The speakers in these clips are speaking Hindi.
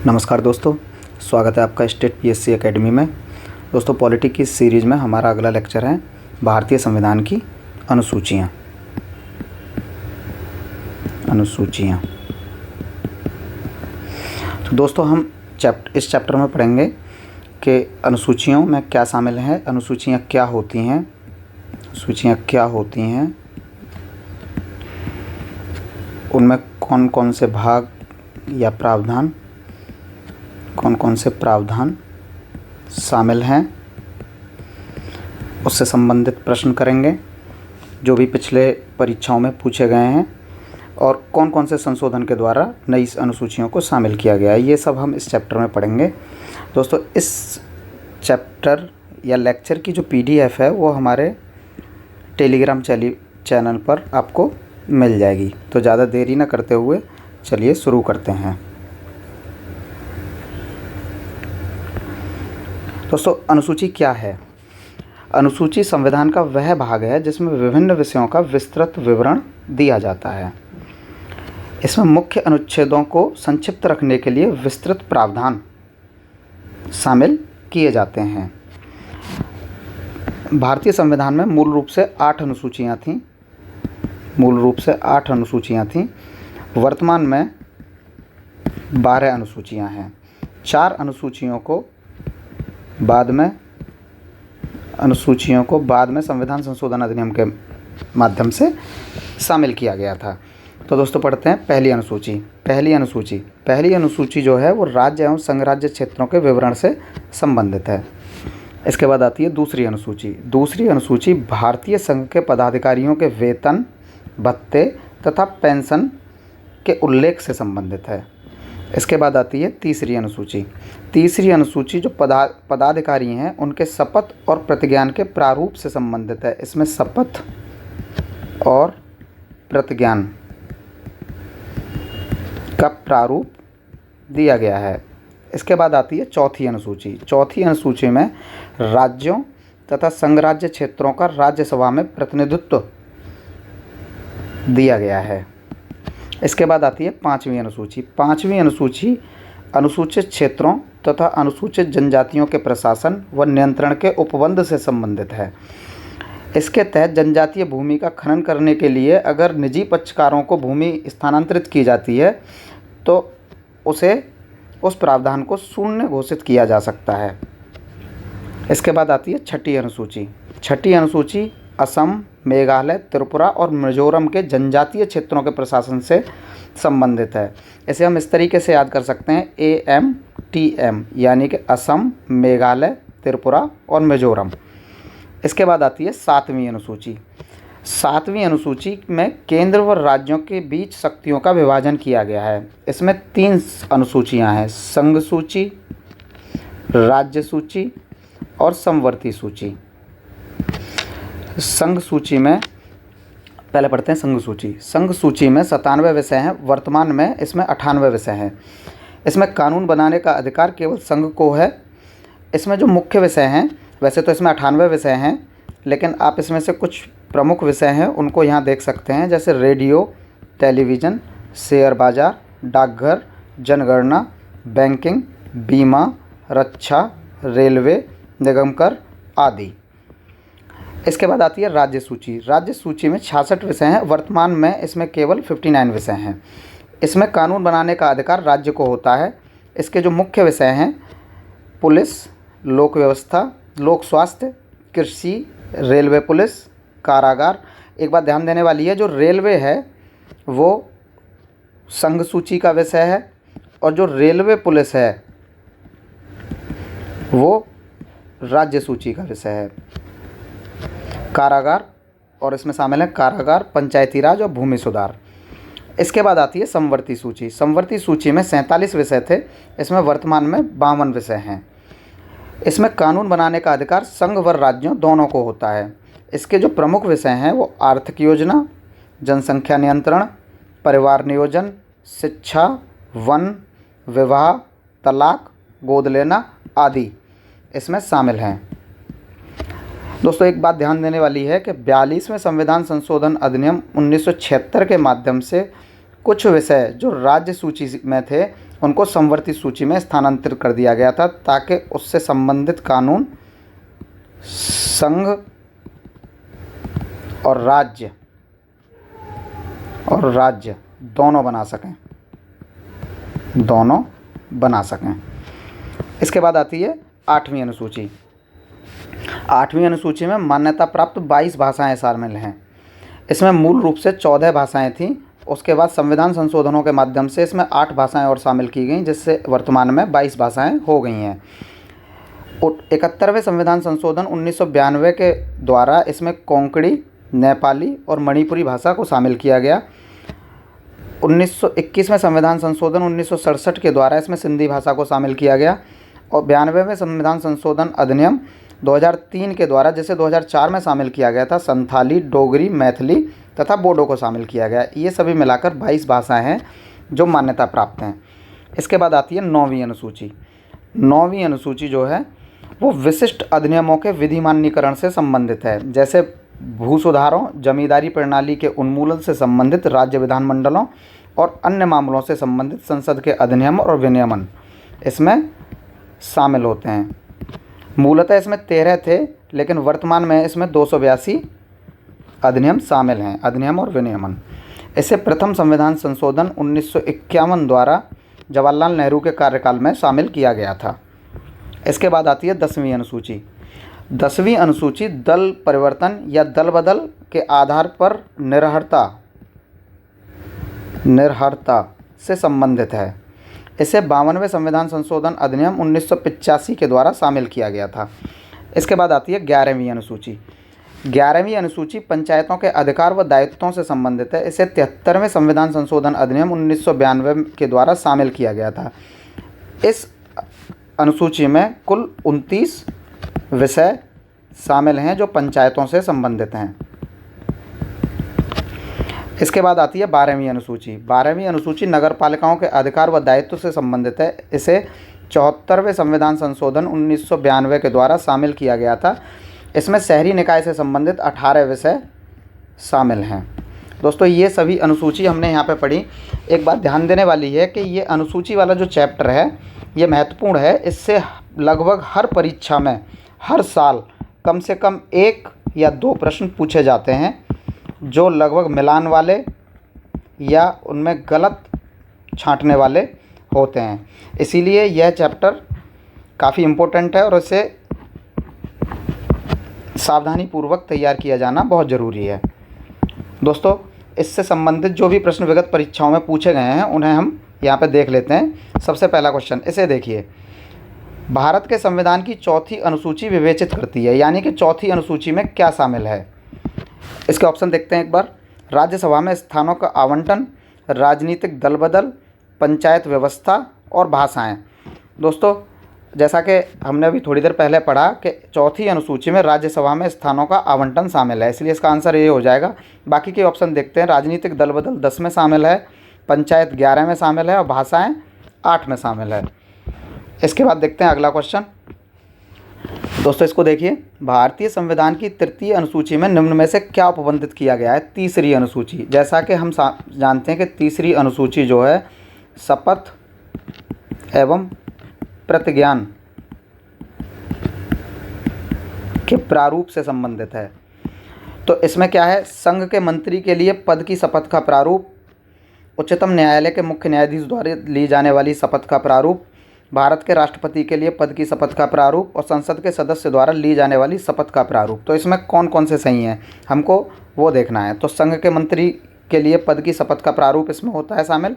नमस्कार दोस्तों, स्वागत है आपका स्टेट पीएससी एकेडमी में। दोस्तों, पॉलिटी की सीरीज़ में हमारा अगला लेक्चर है भारतीय संविधान की अनुसूचियाँ। तो दोस्तों, हम इस चैप्टर में पढ़ेंगे कि अनुसूचियों में क्या शामिल है, अनुसूचियाँ क्या होती हैं, उनमें कौन कौन से भाग या प्रावधान शामिल हैं, उससे संबंधित प्रश्न करेंगे जो भी पिछले परीक्षाओं में पूछे गए हैं, और कौन कौन से संशोधन के द्वारा नई अनुसूचियों को शामिल किया गया है, ये सब हम इस चैप्टर में पढ़ेंगे। दोस्तों, इस चैप्टर या लेक्चर की जो पीडीएफ है वो हमारे टेलीग्राम चैनल पर आपको मिल जाएगी। तो ज़्यादा देरी न करते हुए चलिए शुरू करते हैं। दोस्तों, अनुसूची क्या है? अनुसूची संविधान का वह भाग है जिसमें विभिन्न विषयों का विस्तृत विवरण दिया जाता है। इसमें मुख्य अनुच्छेदों को संक्षिप्त रखने के लिए विस्तृत प्रावधान शामिल किए जाते हैं। भारतीय संविधान में मूल रूप से 8 अनुसूचियाँ थीं। वर्तमान में 12 अनुसूचियाँ हैं। 4 अनुसूचियों को बाद में संविधान संशोधन अधिनियम के माध्यम से शामिल किया गया था। तो दोस्तों, पढ़ते हैं पहली अनुसूची जो है वो राज्य एवं संघ राज्य क्षेत्रों के विवरण से संबंधित है। इसके बाद आती है दूसरी अनुसूची भारतीय संघ के पदाधिकारियों के वेतन, भत्ते तथा पेंशन के उल्लेख से संबंधित है। इसके बाद आती है तीसरी अनुसूची जो पदाधिकारी हैं उनके शपथ और प्रतिज्ञान के प्रारूप से संबंधित है। इसमें शपथ और प्रतिज्ञान का प्रारूप दिया गया है। इसके बाद आती है चौथी अनुसूची में राज्यों तथा संघ राज्य क्षेत्रों का राज्यसभा में प्रतिनिधित्व दिया गया है। इसके बाद आती है पाँचवीं अनुसूची अनुसूचित क्षेत्रों तथा अनुसूचित जनजातियों के प्रशासन व नियंत्रण के उपबंध से संबंधित है। इसके तहत जनजातीय भूमि का खनन करने के लिए अगर निजी पक्षकारों को भूमि स्थानांतरित की जाती है तो उस प्रावधान को शून्य घोषित किया जा सकता है। इसके बाद आती है छठी अनुसूची असम, मेघालय, त्रिपुरा और मिजोरम के जनजातीय क्षेत्रों के प्रशासन से संबंधित है। इसे हम इस तरीके से याद कर सकते हैं, AMTM, यानी कि असम, मेघालय, त्रिपुरा और मिजोरम। इसके बाद आती है सातवीं अनुसूची में केंद्र व राज्यों के बीच शक्तियों का विभाजन किया गया है। इसमें 3 अनुसूचियाँ हैं, संघ सूची, राज्य सूची और समवर्ती सूची। संघ सूची में पहले पढ़ते हैं संघ सूची में 97 विषय हैं। वर्तमान में इसमें 98 विषय हैं। इसमें कानून बनाने का अधिकार केवल संघ को है। इसमें जो मुख्य विषय हैं, वैसे तो इसमें 98 विषय हैं, लेकिन आप इसमें से कुछ प्रमुख विषय हैं उनको यहाँ देख सकते हैं, जैसे रेडियो, टेलीविज़न, शेयर बाजार, डाकघर, जनगणना, बैंकिंग, बीमा, रक्षा, रेलवे, निगम कर आदि। इसके बाद आती है राज्य सूची में 66 विषय हैं। वर्तमान में इसमें केवल 59 विषय हैं। इसमें कानून बनाने का अधिकार राज्य को होता है। इसके जो मुख्य विषय हैं, पुलिस, लोक व्यवस्था, लोक स्वास्थ्य, कृषि, रेलवे पुलिस, कारागार। एक बात ध्यान देने वाली है, जो रेलवे है वो संघ सूची का विषय है और जो रेलवे पुलिस है वो राज्य सूची का विषय है। कारागार, और इसमें शामिल है कारागार, पंचायती राज और भूमि सुधार। इसके बाद आती है समवर्ती सूची में 47 विषय थे। इसमें वर्तमान में 52 विषय हैं। इसमें कानून बनाने का अधिकार संघ व राज्यों दोनों को होता है। इसके जो प्रमुख विषय हैं वो आर्थिक योजना, जनसंख्या नियंत्रण, परिवार नियोजन, शिक्षा, वन, विवाह, तलाक, गोद लेना आदि इसमें शामिल हैं। दोस्तों, एक बात ध्यान देने वाली है कि 42वें संविधान संशोधन अधिनियम 1976 के माध्यम से कुछ विषय जो राज्य सूची में थे उनको समवर्ती सूची में स्थानांतरित कर दिया गया था ताकि उससे संबंधित कानून संघ और राज्य दोनों बना सकें। इसके बाद आती है 8वीं अनुसूची। 8वीं अनुसूची में मान्यता प्राप्त 22 भाषाएं शामिल हैं। इसमें मूल रूप से 14 भाषाएं थीं। उसके बाद संविधान संशोधनों के माध्यम से इसमें 8 भाषाएं और शामिल की गईं, जिससे वर्तमान में 22 भाषाएं हो गई हैं। 71वें संविधान संशोधन 1992 के द्वारा इसमें कोंकणी, नेपाली और मणिपुरी भाषा को शामिल किया गया। 1921वें संविधान संशोधन 1967 के द्वारा इसमें सिंधी भाषा को शामिल किया गया और 92वें संविधान संशोधन अधिनियम 2003 के द्वारा, जिसे 2004 में शामिल किया गया था, संथाली, डोगरी, मैथिली तथा बोडो को शामिल किया गया। ये सभी मिलाकर 22 भाषाएं हैं जो मान्यता प्राप्त हैं। इसके बाद आती है 9वीं अनुसूची। 9वीं अनुसूची जो है वो विशिष्ट अधिनियमों के विधिमान्यीकरण से संबंधित है, जैसे भू सुधारों, जमींदारी प्रणाली के उन्मूलन से संबंधित राज्य विधानमंडलों और अन्य मामलों से संबंधित संसद के अधिनियम और विनियमन इसमें शामिल होते हैं। मूलतः इसमें 13 थे, लेकिन वर्तमान में इसमें 282 अधिनियम शामिल हैं, अधिनियम और विनियमन। इसे प्रथम संविधान संशोधन 1951 द्वारा जवाहरलाल नेहरू के कार्यकाल में शामिल किया गया था। इसके बाद आती है 10वीं अनुसूची। 10वीं अनुसूची दल परिवर्तन या दल बदल के आधार पर निरर्हता से संबंधित है। इसे 52वें संविधान संशोधन अधिनियम 1985 के द्वारा शामिल किया गया था। इसके बाद आती है 11वीं अनुसूची। 11वीं अनुसूची पंचायतों के अधिकार व दायित्वों से संबंधित है। इसे 73वें संविधान संशोधन अधिनियम 1992 के द्वारा शामिल किया गया था। इस अनुसूची में कुल 29 विषय शामिल हैं जो पंचायतों से संबंधित हैं। इसके बाद आती है 12वीं अनुसूची। 12वीं अनुसूची नगरपालिकाओं के अधिकार व दायित्व से संबंधित है। इसे 74वें संविधान संशोधन 1992 के द्वारा शामिल किया गया था। इसमें शहरी निकाय से संबंधित 18 विषय शामिल हैं। दोस्तों, ये सभी अनुसूची हमने यहाँ पे पढ़ी। एक बात ध्यान देने वाली है कि ये अनुसूची वाला जो चैप्टर है ये महत्वपूर्ण है। इससे लगभग हर परीक्षा में हर साल कम से कम 1 या 2 प्रश्न पूछे जाते हैं जो लगभग मिलान वाले या उनमें गलत छांटने वाले होते हैं। इसीलिए यह चैप्टर काफ़ी इम्पोर्टेंट है और इसे सावधानीपूर्वक तैयार किया जाना बहुत ज़रूरी है। दोस्तों, इससे संबंधित जो भी प्रश्न विगत परीक्षाओं में पूछे गए हैं उन्हें हम यहाँ पे देख लेते हैं। सबसे पहला क्वेश्चन, इसे देखिए। भारत के संविधान की 4थी अनुसूची विवेचित करती है, यानी कि 4थी अनुसूची में क्या शामिल है। इसके ऑप्शन देखते हैं एक बार। राज्यसभा में स्थानों का आवंटन, राजनीतिक दल बदल, पंचायत व्यवस्था और भाषाएं। दोस्तों, जैसा कि हमने अभी थोड़ी देर पहले पढ़ा कि 4थी अनुसूची में राज्यसभा में स्थानों का आवंटन शामिल है, इसलिए इसका आंसर ये हो जाएगा। बाकी के ऑप्शन देखते हैं। राजनीतिक दल बदल 10 में शामिल है, पंचायत 11 में शामिल है और भाषाएं 8 में शामिल है। इसके बाद देखते हैं अगला क्वेश्चन। दोस्तों, इसको देखिए। भारतीय संविधान की 3य अनुसूची में निम्न में से क्या उपबंधित किया गया है। 3री अनुसूची, जैसा कि हम जानते हैं कि 3री अनुसूची जो है शपथ एवं प्रतिज्ञान के प्रारूप से संबंधित है। तो इसमें क्या है, संघ के मंत्री के लिए पद की शपथ का प्रारूप, उच्चतम न्यायालय के मुख्य न्यायाधीश द्वारा ली जाने वाली शपथ का प्रारूप, भारत के राष्ट्रपति के लिए पद की शपथ का प्रारूप और संसद के सदस्य द्वारा ली जाने वाली शपथ का प्रारूप। तो इसमें कौन कौन से सही हैं हमको वो देखना है। तो संघ के मंत्री के लिए पद की शपथ का प्रारूप इसमें होता है शामिल।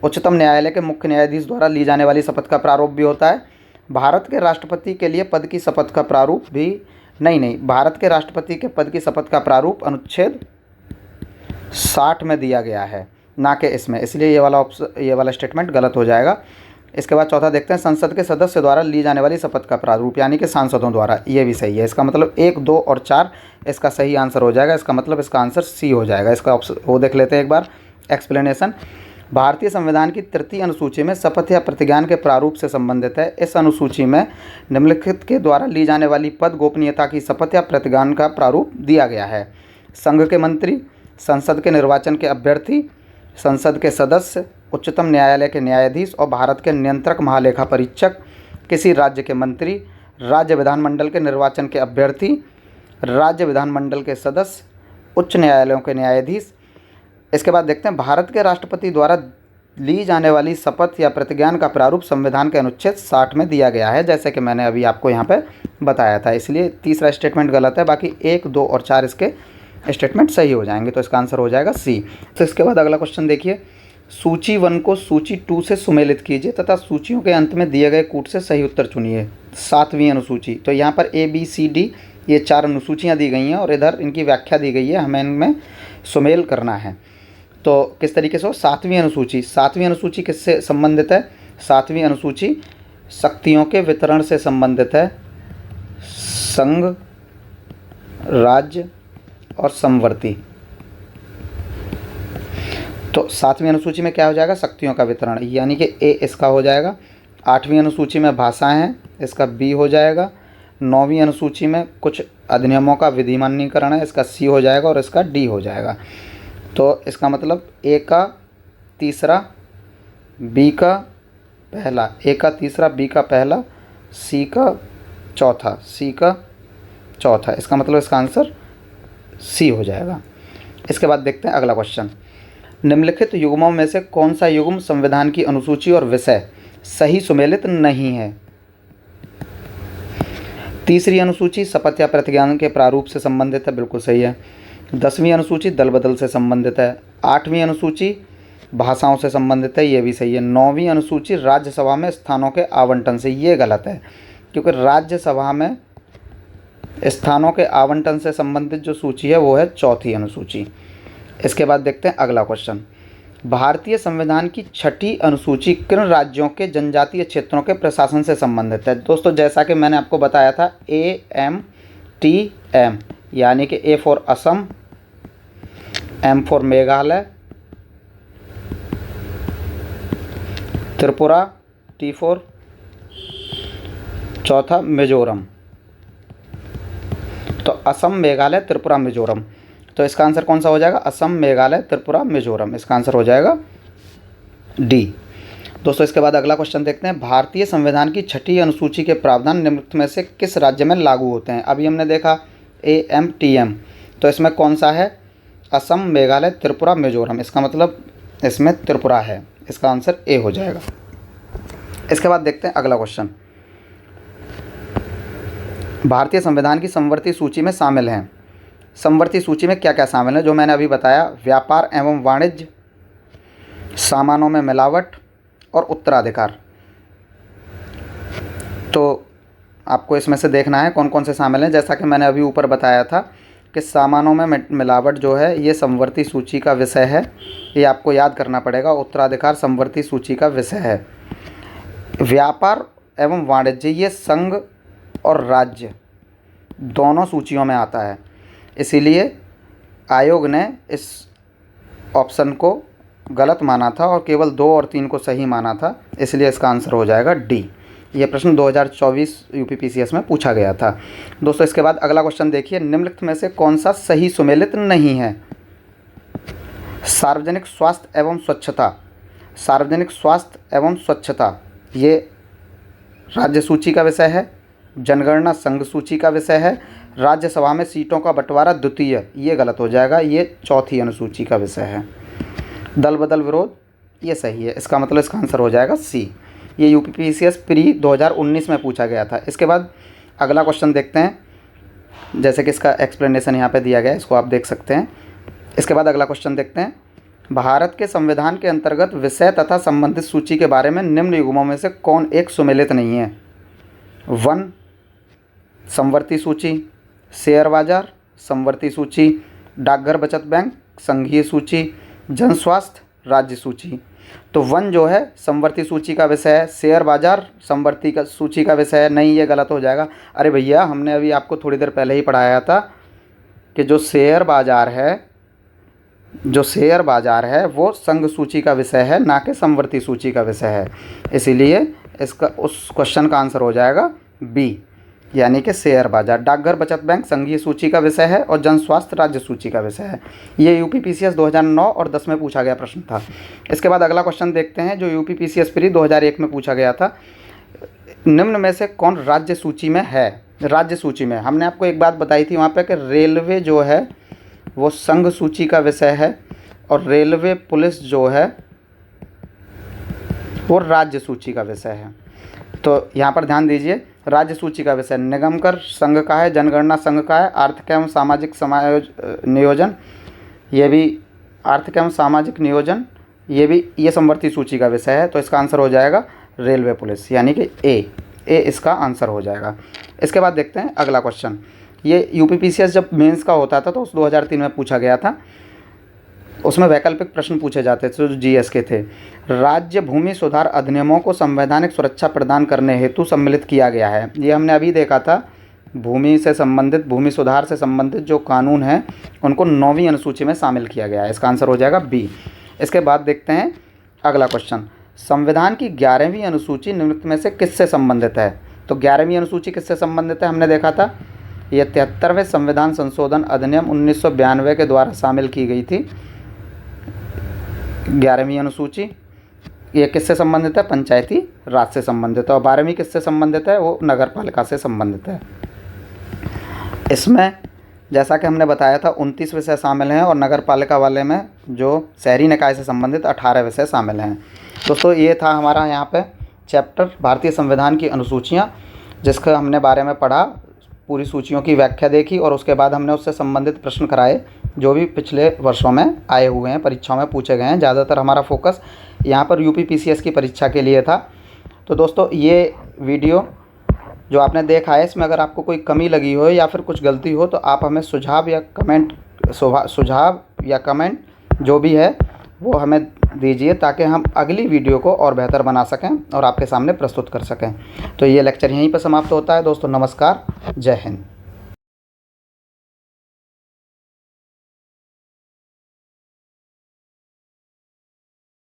उच्चतम न्यायालय के मुख्य न्यायाधीश द्वारा ली जाने वाली शपथ का प्रारूप भी होता है। भारत के राष्ट्रपति के लिए पद की शपथ का प्रारूप भी नहीं, भारत के राष्ट्रपति के पद की शपथ का प्रारूप अनुच्छेद 60 में दिया गया है, ना कि इसमें, इसलिए ये वाला स्टेटमेंट गलत हो जाएगा। इसके बाद चौथा देखते हैं, संसद के सदस्य द्वारा ली जाने वाली शपथ का प्रारूप, यानी कि सांसदों द्वारा, ये भी सही है। इसका मतलब 1, 2 और 4 इसका सही आंसर हो जाएगा। इसका मतलब इसका आंसर सी हो जाएगा। इसका ऑप्शन वो देख लेते हैं एक बार। एक्सप्लेनेशन। भारतीय संविधान की 3री अनुसूची में शपथ या प्रतिज्ञान के प्रारूप से संबंधित है। इस अनुसूची में निम्नलिखित के द्वारा ली जाने वाली पद गोपनीयता की शपथ या प्रतिज्ञान का प्रारूप दिया गया है। संघ के मंत्री, संसद के निर्वाचन के अभ्यर्थी, संसद के सदस्य, उच्चतम न्यायालय के न्यायाधीश और भारत के नियंत्रक महालेखा परीक्षक, किसी राज्य के मंत्री, राज्य विधानमंडल के निर्वाचन के अभ्यर्थी, राज्य विधानमंडल के सदस्य, उच्च न्यायालयों के न्यायाधीश। इसके बाद देखते हैं भारत के राष्ट्रपति द्वारा ली जाने वाली शपथ या प्रतिज्ञान का प्रारूप संविधान के अनुच्छेद 60 में दिया गया है, जैसे कि मैंने अभी आपको यहाँ पे बताया था। इसलिए तीसरा स्टेटमेंट गलत है, बाकी 1, 2 और 4 इसके स्टेटमेंट सही हो जाएंगे, तो इसका आंसर हो जाएगा सी। तो इसके बाद अगला क्वेश्चन देखिए, सूची 1 को सूची 2 से सुमेलित कीजिए तथा सूचियों के अंत में दिए गए कूट से सही उत्तर चुनिए। 7वीं अनुसूची, तो यहाँ पर ए बी सी डी ये 4 अनुसूचियाँ दी गई हैं और इधर इनकी व्याख्या दी गई है, हमें इनमें सुमेल करना है। तो किस तरीके से हो, 7वीं अनुसूची, 7वीं अनुसूची किससे संबंधित है? 7वीं अनुसूची शक्तियों के वितरण से संबंधित है, संघ, राज्य और समवर्ती। तो 7वीं अनुसूची में क्या हो जाएगा? शक्तियों का वितरण, यानी कि ए इसका हो जाएगा। 8वीं अनुसूची में भाषाएं हैं, इसका बी हो जाएगा। 9वीं अनुसूची में कुछ अधिनियमों का विधिमान्यीकरण है, इसका सी हो जाएगा और इसका डी हो जाएगा। तो इसका मतलब ए का तीसरा, बी का पहला, ए का तीसरा, बी का पहला, सी का चौथा, सी का चौथा, इसका मतलब इसका आंसर सी हो जाएगा। इसके बाद देखते हैं अगला क्वेश्चन, निम्नलिखित युग्मों में से कौन सा युग्म संविधान की अनुसूची और विषय सही सुमेलित नहीं है? तीसरी अनुसूची शपथ या प्रतिज्ञान के प्रारूप से संबंधित है, बिल्कुल सही है। 10वीं अनुसूची दल बदल से संबंधित है। 8वीं अनुसूची भाषाओं से संबंधित है, ये भी सही है। 9वीं अनुसूची राज्यसभा में स्थानों के आवंटन से, ये गलत है, क्योंकि राज्यसभा में स्थानों के आवंटन से संबंधित जो सूची है वो है 4थी अनुसूची। इसके बाद देखते हैं अगला क्वेश्चन, भारतीय संविधान की 6ठी अनुसूची किन राज्यों के जनजातीय क्षेत्रों के प्रशासन से संबंधित है? दोस्तों जैसा कि मैंने आपको बताया था, AMTM, यानी कि A for Assam, M for Meghalaya, Tripura, T for चौथा मिजोरम। तो असम, मेघालय, त्रिपुरा, मिजोरम। तो इसका आंसर कौन सा हो जाएगा? असम, मेघालय, त्रिपुरा, मिजोरम। इसका आंसर हो जाएगा डी। दोस्तों इसके बाद अगला क्वेश्चन देखते हैं, भारतीय संविधान की 6ठी अनुसूची के प्रावधान निम्नलिखित में से किस राज्य में लागू होते हैं? अभी हमने देखा AMTM, तो इसमें कौन सा है? असम, मेघालय, त्रिपुरा, मिजोरम। इसका मतलब इसमें त्रिपुरा है, इसका आंसर ए हो जाएगा। इसके बाद देखते हैं अगला क्वेश्चन, भारतीय संविधान की समवर्ती सूची में शामिल हैं। समवर्ती सूची में क्या क्या शामिल है? जो मैंने अभी बताया, व्यापार एवं वाणिज्य, सामानों में मिलावट और उत्तराधिकार। तो आपको इसमें से देखना है कौन कौन से शामिल हैं। जैसा कि मैंने अभी ऊपर बताया था कि सामानों में मिलावट जो है ये समवर्ती सूची का विषय है, ये आपको याद करना पड़ेगा। उत्तराधिकार समवर्ती सूची का विषय है। व्यापार एवं वाणिज्य ये संघ और राज्य दोनों सूचियों में आता है, इसीलिए आयोग ने इस ऑप्शन को गलत माना था और केवल 2 और 3 को सही माना था, इसलिए इसका आंसर हो जाएगा डी। ये प्रश्न 2024 UPPCS में पूछा गया था। दोस्तों इसके बाद अगला क्वेश्चन देखिए, निम्नलिखित में से कौन सा सही सुमेलित नहीं है? सार्वजनिक स्वास्थ्य एवं स्वच्छता, सार्वजनिक स्वास्थ्य एवं स्वच्छता ये राज्य सूची का विषय है। जनगणना संघ सूची का विषय है। राज्यसभा में सीटों का बंटवारा द्वितीय, ये गलत हो जाएगा, ये 4थी अनुसूची का विषय है। दल बदल विरोध ये सही है, इसका मतलब इसका आंसर हो जाएगा सी। ये UPPCS प्री 2019 में पूछा गया था। इसके बाद अगला क्वेश्चन देखते हैं, जैसे कि इसका एक्सप्लेनेशन यहाँ पे दिया गया है, इसको आप देख सकते हैं। इसके बाद अगला क्वेश्चन देखते हैं, भारत के संविधान के अंतर्गत विषय तथा संबंधित सूची के बारे में निम्न युग्मों में से कौन एक सुमेलित नहीं है? 1 समवर्ती सूची, शेयर बाजार समवर्ती सूची, डाकघर बचत बैंक संघीय सूची, जन स्वास्थ्य राज्य सूची। तो 1 जो है समवर्ती सूची का विषय है, शेयर बाजार समवर्ती का सूची का विषय है। नहीं, ये गलत हो जाएगा। अरे भैया, हमने अभी आपको थोड़ी देर पहले ही पढ़ाया था कि जो शेयर बाजार है वो संघ सूची का विषय है, ना कि समवर्ती सूची का विषय है। इसीलिए इसका उस क्वेश्चन का आंसर हो जाएगा बी। यानी कि शेयर बाजार। डाकघर बचत बैंक संघीय सूची का विषय है और जन स्वास्थ्य राज्य सूची का विषय है। ये यूपीपीसीएस 2009 और 10 में पूछा गया प्रश्न था। इसके बाद अगला क्वेश्चन देखते हैं जो यूपीपीसीएस प्री 2001 में पूछा गया था। निम्न में से कौन राज्य सूची में है? राज्य सूची में हमने आपको एक बात बताई थी वहाँ पे कि रेलवे जो है वो संघ सूची का विषय है और रेलवे पुलिस जो है वो राज्य सूची का विषय है। तो यहाँ पर ध्यान दीजिए, राज्य सूची का विषय निगम कर संघ का है, जनगणना संघ का है, आर्थिक एवं सामाजिक नियोजन ये भी आर्थिक एवं सामाजिक नियोजन ये समवर्ती सूची का विषय है। तो इसका आंसर हो जाएगा रेलवे पुलिस, यानी कि ए इसका आंसर हो जाएगा। इसके बाद देखते हैं अगला क्वेश्चन। ये यूपीपीसीएस जब मेंस का होता था तो उस 2003 में पूछा गया था। उसमें वैकल्पिक प्रश्न पूछे जाते थे जो जीएस के थे। राज्य भूमि सुधार अधिनियमों को संवैधानिक सुरक्षा प्रदान करने हेतु सम्मिलित किया गया है। ये हमने अभी देखा था, भूमि से संबंधित, भूमि सुधार से संबंधित जो कानून हैं उनको 9वीं अनुसूची में शामिल किया गया है। इसका आंसर हो जाएगा बी। इसके बाद देखते हैं अगला क्वेश्चन। संविधान की 11वीं अनुसूची निम्नलिखित में से किससे संबंधित है? तो 11वीं अनुसूची किससे संबंधित है हमने देखा था, ये 73वें संविधान संशोधन अधिनियम 1992 के द्वारा शामिल की गई थी। 11वीं अनुसूची ये किससे संबंधित है? पंचायती राज से संबंधित है। और 12वीं किससे संबंधित है? वो नगर पालिका से संबंधित है। इसमें जैसा कि हमने बताया था 29 विषय शामिल हैं और नगर पालिका वाले में जो शहरी निकाय से संबंधित 18 विषय शामिल हैं। दोस्तों ये था हमारा यहाँ पे चैप्टर भारतीय संविधान की अनुसूचियाँ, जिसका हमने बारे में पढ़ा, पूरी सूचियों की व्याख्या देखी और उसके बाद हमने उससे संबंधित प्रश्न कराए जो भी पिछले वर्षों में आए हुए हैं, परीक्षाओं में पूछे गए हैं। ज़्यादातर हमारा फोकस यहाँ पर यूपीपीसीएस की परीक्षा के लिए था। तो दोस्तों ये वीडियो जो आपने देखा है इसमें अगर आपको कोई कमी लगी हो या फिर कुछ गलती हो तो आप हमें सुझाव या कमेंट जो भी है वो हमें दीजिए ताकि हम अगली वीडियो को और बेहतर बना सकें और आपके सामने प्रस्तुत कर सकें। तो ये लेक्चर यहीं पर समाप्त होता है दोस्तों। नमस्कार, जय हिंद।